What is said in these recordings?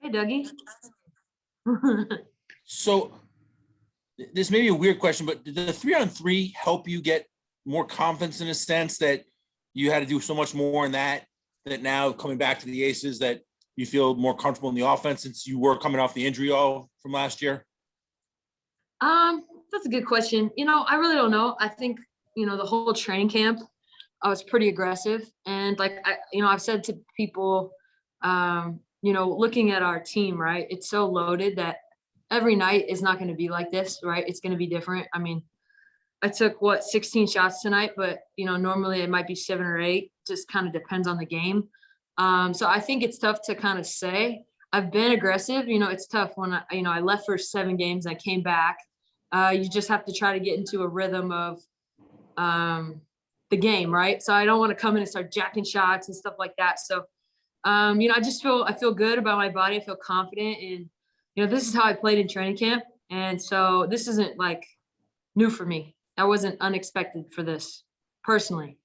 Hey, Dougie. So this may be a weird question, but did the 3-on-3 help you get more confidence in a sense that you had to do so much more in that now coming back to the Aces that you feel more comfortable in the offense since you were coming off the injury all from last year? That's a good question. I really don't know. I think, the whole training camp, I was pretty aggressive. And I've said to people, looking at our team, right, it's so loaded that every night is not going to be like this, right? It's going to be different. I mean, I took 16 shots tonight, but normally it might be 7 or 8, just kind of depends on the game. So I think it's tough to kind of say. I've been aggressive. It's tough when I left for 7 games. I came back. You just have to try to get into a rhythm of the game, right? So I don't want to come in and start jacking shots and stuff like that. So, I feel good about my body. I feel confident, and this is how I played in training camp, and so this isn't like new for me. I wasn't unexpected for this personally.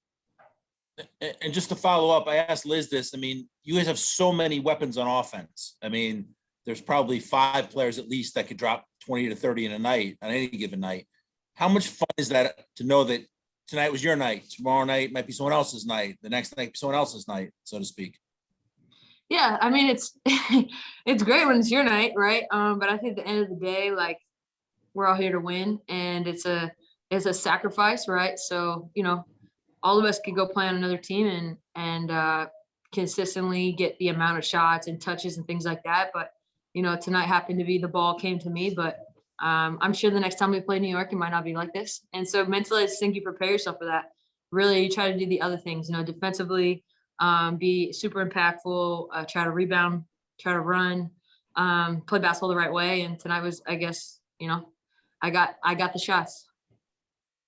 And just to follow up, I asked Liz this. I mean, you guys have so many weapons on offense. I mean, there's probably 5 players at least that could drop 20 to 30 in a night on any given night. How much fun is that to know that tonight was your night, tomorrow night might be someone else's night, the next night someone else's night, so to speak? Yeah, I mean, it's it's great when it's your night, right? But I think at the end of the day, like, we're all here to win, and it's a sacrifice, right? So, all of us could go play on another team and consistently get the amount of shots and touches and things like that. But tonight happened to be the ball came to me. But I'm sure the next time we play New York, it might not be like this. And so mentally, I just think you prepare yourself for that. Really, you try to do the other things. Defensively, be super impactful. Try to rebound, try to run, play basketball the right way. And tonight was, I guess, I got the shots.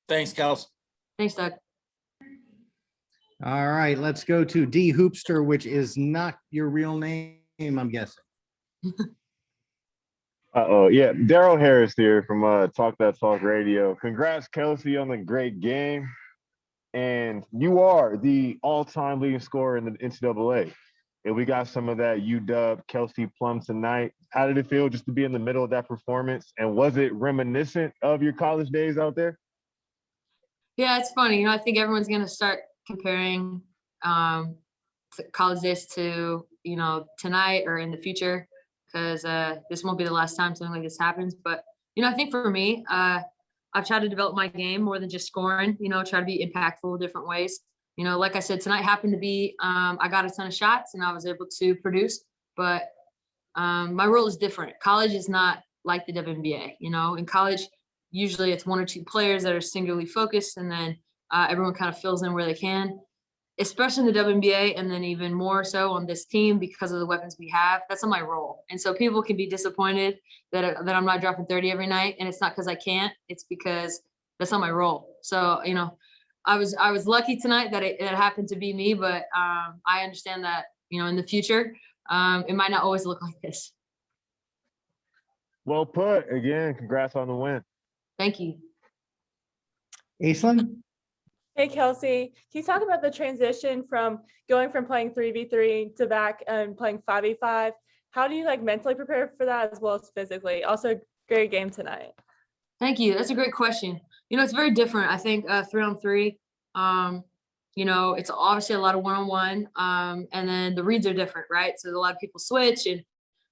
Thanks, Kels. Thanks, Doug. All right, let's go to D Hoopster, which is not your real name, I'm guessing. Yeah, Daryl Harris here from Talk That Talk Radio. Congrats, Kelsey, on the great game. And you are the all-time leading scorer in the NCAA. And we got some of that UW Kelsey Plum tonight. How did it feel just to be in the middle of that performance? And was it reminiscent of your college days out there? Yeah, it's funny. I think everyone's going to start comparing college days to, tonight or in the future, because this won't be the last time something like this happens. But, I think for me, I've tried to develop my game more than just scoring, try to be impactful in different ways. Like I said, tonight happened to be, I got a ton of shots and I was able to produce, but my role is different. College is not like the WNBA. In college, usually it's 1 or 2 players that are singularly focused, and then everyone kind of fills in where they can, especially in the WNBA, and then even more so on this team because of the weapons we have. That's not my role. And so people can be disappointed that I'm not dropping 30 every night, and it's not because I can't. It's because that's not my role. So, I was lucky tonight that it happened to be me, but I understand that, in the future, it might not always look like this. Well put. Again, congrats on the win. Thank you. Aislinn? Hey, Kelsey, can you talk about the transition from going from playing 3v3 to back and playing 5v5? How do you mentally prepare for that as well as physically? Also, great game tonight. Thank you. That's a great question. It's very different. I think 3-on-3, it's obviously a lot of one-on-one, and then the reads are different, right? So a lot of people switch, and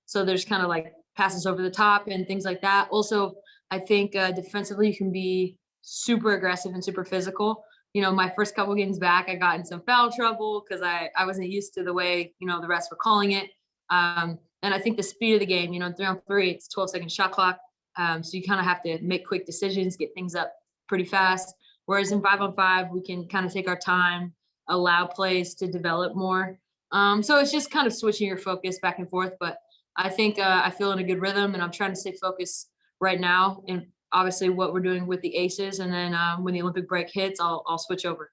so there's kind of like passes over the top and things like that. Also, I think defensively you can be super aggressive and super physical. My first couple games back, I got in some foul trouble because I wasn't used to the way, the refs were calling it. And I think the speed of the game, 3-on-3, it's 12-second shot clock. So you kind of have to make quick decisions, get things up pretty fast. Whereas in 5-on-5, we can kind of take our time, allow plays to develop more. So it's just kind of switching your focus back and forth. But I think I feel in a good rhythm, and I'm trying to stay focused right now. And obviously what we're doing with the Aces. And then when the Olympic break hits, I'll switch over.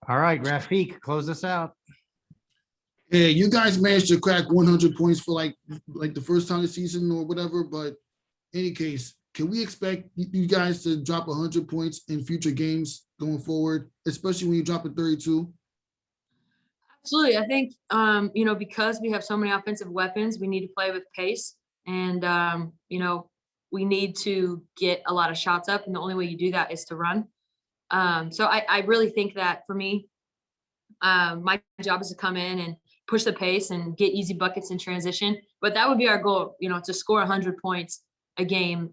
All right, Rafiq, close us out. Yeah, you guys managed to crack 100 points for like the first time this season or whatever. But in any case, can we expect you guys to drop 100 points in future games going forward, especially when you drop a 32? Absolutely. I think, because we have so many offensive weapons, we need to play with pace. And, we need to get a lot of shots up. And the only way you do that is to run. So I really think that for me, my job is to come in and push the pace and get easy buckets in transition. But that would be our goal, to score 100 points a game.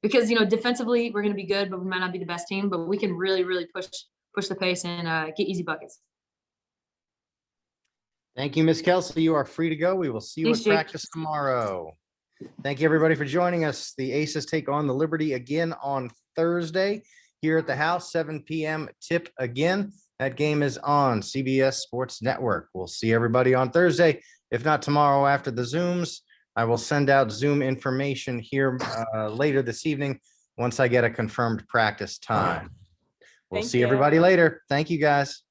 Because, defensively, we're going to be good, but we might not be the best team. But we can really, really push the pace and get easy buckets. Thank you, Miss Kelsey. You are free to go. We will see you Thanks, at Jake. practice tomorrow. Thank you, everybody, for joining us. The Aces take on the Liberty again on Thursday here at the house, 7 p.m. tip again. That game is on CBS Sports Network. We'll see everybody on Thursday. If not tomorrow after the Zooms, I will send out Zoom information here later this evening once I get a confirmed practice time. We'll Thank see you. everybody later. Thank you, guys.